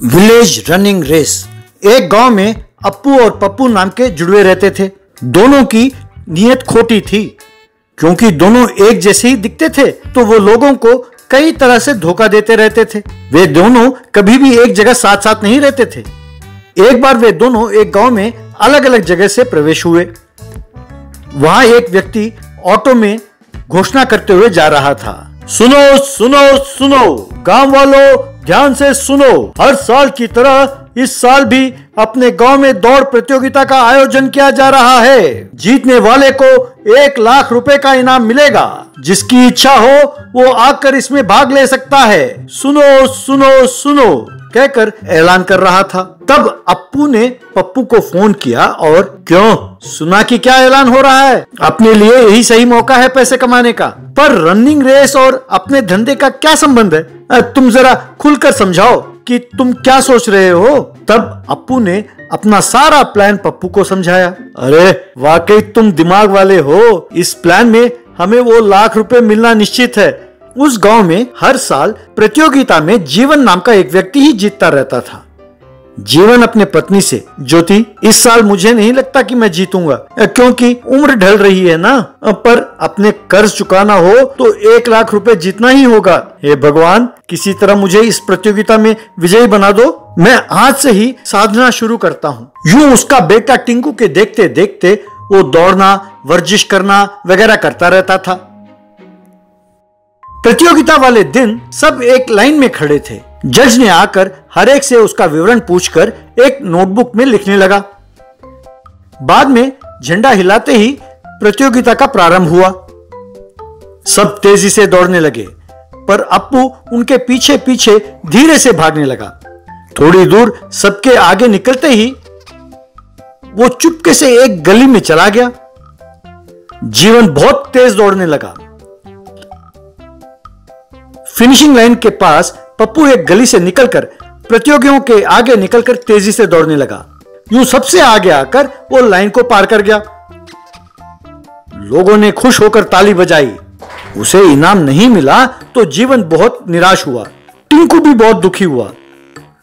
Village running race. एक गांव में अप्पू और पप्पू नाम के जुड़वे रहते थे। दोनों की नीयत खोटी थी, क्योंकि दोनों एक जैसे ही दिखते थे तो वो लोगों को कई तरह से धोखा देते रहते थे। वे दोनों कभी भी एक जगह साथ साथ नहीं रहते थे। एक बार वे दोनों एक गांव में अलग अलग जगह से प्रवेश हुए। वहां एक व्यक्ति ऑटो में घोषणा करते हुए जा रहा था, सुनो सुनो सुनो गांव वालों, ध्यान से सुनो। हर साल की तरह इस साल भी अपने गांव में दौड़ प्रतियोगिता का आयोजन किया जा रहा है। जीतने वाले को 1 लाख रुपए का इनाम मिलेगा। जिसकी इच्छा हो वो आकर इसमें भाग ले सकता है। सुनो सुनो सुनो कहकर ऐलान कर रहा था। तब अप्पू ने पप्पू को फोन किया और क्यों, सुना कि क्या ऐलान हो रहा है? अपने लिए यही सही मौका है पैसे कमाने का, पर रनिंग रेस और अपने धंधे का क्या संबंध है? तुम जरा खुलकर समझाओ कि तुम क्या सोच रहे हो। तब अप्पू ने अपना सारा प्लान पप्पू को समझाया। अरे वाकई तुम दिमाग वाले हो। इस प्लान में हमें वो 1 लाख रुपए मिलना निश्चित है। उस गांव में हर साल प्रतियोगिता में जीवन नाम का एक व्यक्ति ही जीतता रहता था। जीवन अपने पत्नी से, ज्योति इस साल मुझे नहीं लगता कि मैं जीतूंगा, क्योंकि उम्र ढल रही है ना, पर अपने कर्ज चुकाना हो तो 1 लाख रुपए जीतना ही होगा। हे भगवान, किसी तरह मुझे इस प्रतियोगिता में विजयी बना दो। मैं आज से ही साधना शुरू करता हूँ। यूं उसका बेटा टिंकू के देखते देखते वो दौड़ना, वर्जिश करना वगैरह करता रहता था। प्रतियोगिता वाले दिन सब एक लाइन में खड़े थे। जज ने आकर हर एक से उसका विवरण पूछकर एक नोटबुक में लिखने लगा। बाद में झंडा हिलाते ही प्रतियोगिता का प्रारंभ हुआ। सब तेजी से दौड़ने लगे, पर अप्पू उनके पीछे पीछे धीरे से भागने लगा। थोड़ी दूर सबके आगे निकलते ही वो चुपके से एक गली में चला गया। जीवन बहुत तेज दौड़ने लगा। फिनिशिंग लाइन के पास पप्पू एक गली से निकलकर प्रतियोगियों के आगे निकलकर तेजी से दौड़ने लगा। यूं सबसे आगे आकर वो लाइन को पार कर गया। लोगों ने खुश होकर ताली बजाई। उसे इनाम नहीं मिला तो जीवन बहुत निराश हुआ। टिंकू भी बहुत दुखी हुआ।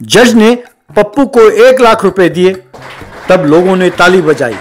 जज ने पप्पू को 1 लाख रुपए दिए। तब लोगों ने ताली बजाई।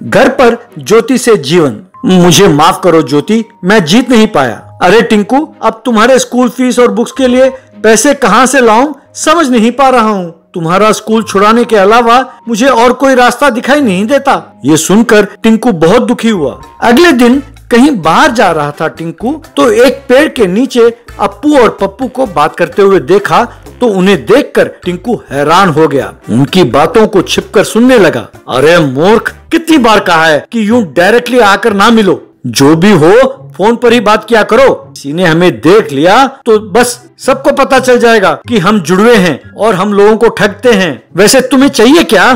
घर पर ज्योति से जीवन, मुझे माफ करो ज्योति, मैं जीत नहीं पाया। अरे टिंकू, अब तुम्हारे स्कूल फीस और बुक्स के लिए पैसे कहां से लाऊं समझ नहीं पा रहा हूं। तुम्हारा स्कूल छुड़ाने के अलावा मुझे और कोई रास्ता दिखाई नहीं देता। ये सुनकर टिंकू बहुत दुखी हुआ। अगले दिन कहीं बाहर जा रहा था टिंकू, तो एक पेड़ के नीचे अप्पू और पप्पू को बात करते हुए देखा। तो उन्हें देखकर टिंकू हैरान हो गया। उनकी बातों को छिपकर सुनने लगा। अरे मूर्ख, कितनी बार कहा है कि यूं डायरेक्टली आकर ना मिलो। जो भी हो फोन पर ही बात किया करो। किसी ने हमें देख लिया तो बस सबको पता चल जाएगा कि हम जुड़वे हैं और हम लोगों को ठगते हैं। वैसे तुम्हें चाहिए क्या?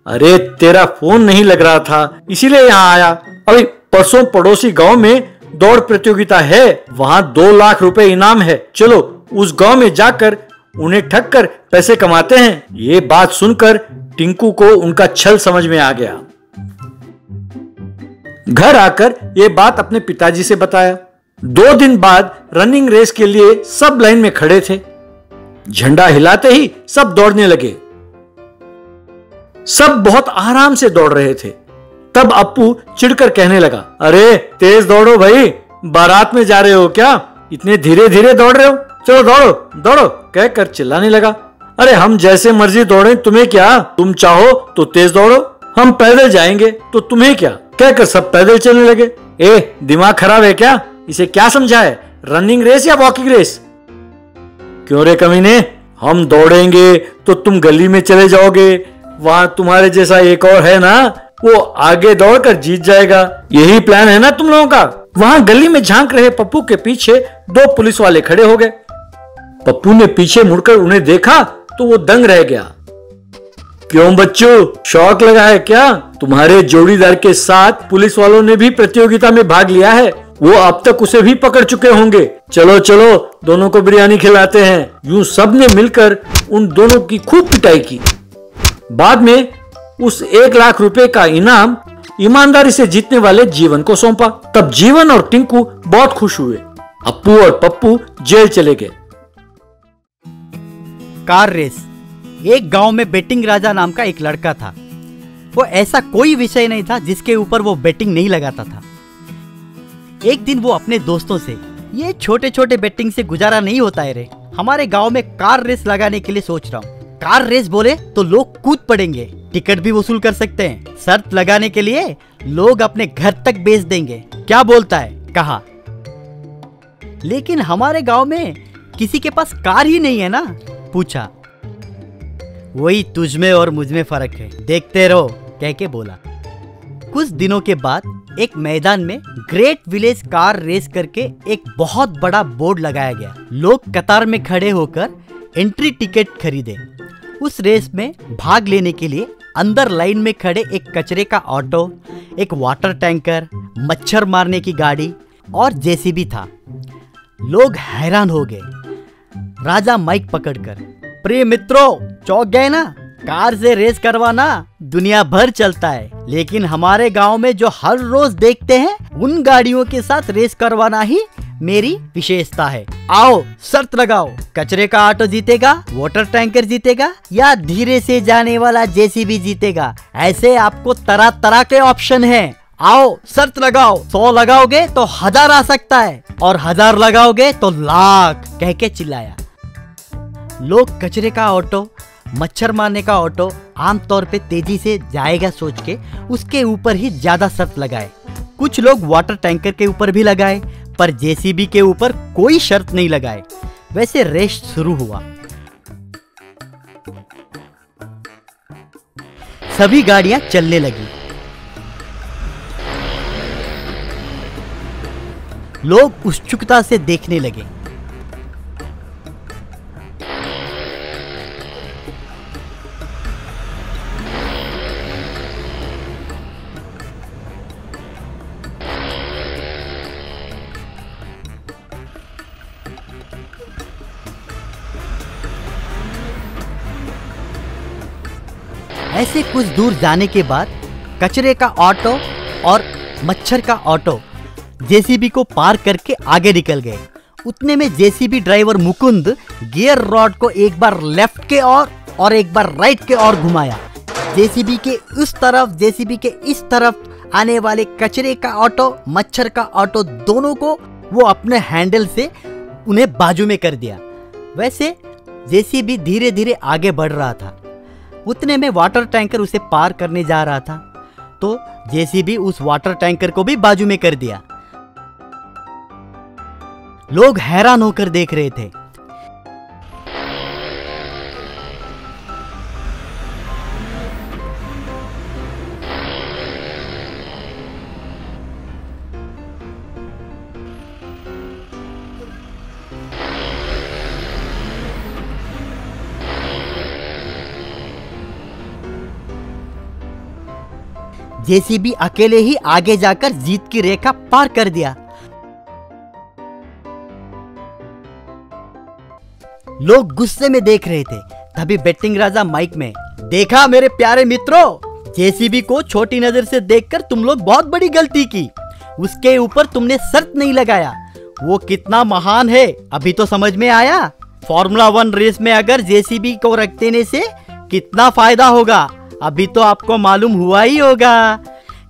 अरे तेरा फोन नहीं लग रहा था, इसीलिए यहाँ आया। अभी परसों पड़ोसी गांव में दौड़ प्रतियोगिता है, वहां 2 लाख रुपए इनाम है। चलो उस गांव में जाकर उन्हें ठग कर पैसे कमाते हैं। ये बात सुनकर टिंकू को उनका छल समझ में आ गया। घर आकर ये बात अपने पिताजी से बताया। 2 दिन बाद रनिंग रेस के लिए सब लाइन में खड़े थे। झंडा हिलाते ही सब दौड़ने लगे। सब बहुत आराम से दौड़ रहे थे। तब अप्पू चिढ़कर कहने लगा, अरे तेज दौड़ो भाई, बारात में जा रहे हो क्या? इतने धीरे धीरे दौड़ रहे हो, चलो दौड़ो दौड़ो कहकर चिल्लाने लगा। अरे हम जैसे मर्जी दौड़े, तुम्हें क्या? तुम चाहो तो तेज दौड़ो, हम पैदल जाएंगे तो तुम्हें क्या? कहकर सब पैदल चलने लगे। ए दिमाग खराब है क्या? इसे क्या समझा है, रनिंग रेस या वॉकिंग रेस? क्यों रे कमीने, हम दौड़ेंगे तो तुम गली में चले जाओगे। वहां तुम्हारे जैसा एक और है ना, वो आगे दौड़कर जीत जाएगा। यही प्लान है ना तुम लोगों का? वहां गली में झांक रहे पप्पू के पीछे 2 पुलिस वाले खड़े हो गए। पप्पू ने पीछे मुड़कर उन्हें देखा तो वो दंग रह गया। क्यों बच्चों, शौक लगा है क्या? तुम्हारे जोड़ीदार के साथ पुलिस वालों ने भी प्रतियोगिता में भाग लिया है। वो अब तक उसे भी पकड़ चुके होंगे। चलो चलो दोनों को बिरयानी खिलाते हैं। यूं सब ने मिलकर उन दोनों की खूब पिटाई की। बाद में उस 1 लाख रुपए का इनाम ईमानदारी से जीतने वाले जीवन को सौंपा। तब जीवन और टिंकू बहुत खुश हुए। अप्पू और पप्पू जेल चले गए। Car race. एक गांव में बेटिंग राजा नाम का एक लड़का था। वो ऐसा कोई विषय नहीं था जिसके ऊपर वो बेटिंग नहीं लगाता था। एक दिन वो अपने दोस्तों से, ये छोटे छोटे बेटिंग से गुजारा नहीं होता है रे, हमारे गांव में कार रेस लगाने के लिए सोच रहा हूँ। कार रेस बोले तो लोग कूद पड़ेंगे, टिकट भी वसूल कर सकते हैं, शर्त लगाने के लिए लोग अपने घर तक बेच देंगे, क्या बोलता है? कहा। लेकिन हमारे गांव में किसी के पास कार ही नहीं है ना? पूछा। वही तुझ में और मुझ में फर्क है, देखते रहो, कह के बोला। कुछ दिनों के बाद एक मैदान में ग्रेट विलेज कार रेस करके एक बहुत बड़ा बोर्ड लगाया गया। लोग कतार में खड़े होकर एंट्री टिकट खरीदे। उस रेस में भाग लेने के लिए अंदर लाइन में खड़े एक कचरे का ऑटो, एक वाटर टैंकर, मच्छर मारने की गाड़ी और जेसीबी था। लोग हैरान हो गए। राजा माइक पकड़कर, प्रिय मित्रों, चौंक गए ना? कार से रेस करवाना दुनिया भर चलता है, लेकिन हमारे गांव में जो हर रोज देखते हैं उन गाड़ियों के साथ रेस करवाना ही मेरी विशेषता है। आओ शर्त लगाओ, कचरे का ऑटो जीतेगा, वाटर टैंकर जीतेगा या धीरे से जाने वाला जेसीबी जीतेगा। ऐसे आपको तरह तरह के ऑप्शन हैं। आओ शर्त लगाओ, 100 लगाओगे तो 1000 आ सकता है और 1000 लगाओगे तो लाख, कह के चिल्लाया। लोग कचरे का ऑटो, मच्छर मारने का ऑटो आमतौर पे तेजी से जाएगा सोच के उसके ऊपर ही ज्यादा शर्त लगाए। कुछ लोग वाटर टैंकर के ऊपर भी लगाए, पर जेसीबी के ऊपर कोई शर्त नहीं लगाए। वैसे रेस शुरू हुआ। सभी गाड़ियां चलने लगी। लोग उत्सुकता से देखने लगे। ऐसे कुछ दूर जाने के बाद कचरे का ऑटो और मच्छर का ऑटो जेसीबी को पार करके आगे निकल गए। उतने में JCB driver Mukund gear rod को एक बार लेफ्ट के और एक बार राइट के ओर घुमाया। जेसीबी के उस तरफ, जेसीबी के इस तरफ आने वाले कचरे का ऑटो, मच्छर का ऑटो दोनों को वो अपने हैंडल से उन्हें बाजू में कर दिया। वैसे जेसीबी धीरे धीरे आगे बढ़ रहा था। उतने में वाटर टैंकर उसे पार करने जा रहा था, तो जेसीबी उस वाटर टैंकर को भी बाजू में कर दिया। लोग हैरान होकर देख रहे थे। जेसीबी अकेले ही आगे जाकर जीत की रेखा पार कर दिया। लोग गुस्से में देख रहे थे। तभी बेटिंग राजा माइक में, देखा मेरे प्यारे मित्रों, जेसीबी को छोटी नजर से देखकर तुम लोग बहुत बड़ी गलती की। उसके ऊपर तुमने शर्त नहीं लगाया। वो कितना महान है अभी तो समझ में आया। फॉर्मूला 1 रेस में अगर जेसीबी को रख देने से कितना फायदा होगा अभी तो आपको मालूम हुआ ही होगा।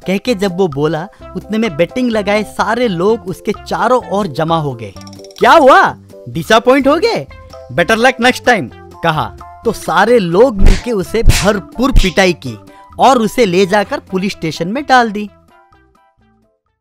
कह के जब वो बोला, उतने में बेटिंग लगाए सारे लोग उसके चारों ओर जमा हो गए। क्या हुआ, डिसअपॉइंट हो गए? बेटर लक नेक्स्ट टाइम, कहा। तो सारे लोग मिलके उसे भरपूर पिटाई की और उसे ले जाकर पुलिस स्टेशन में डाल दी।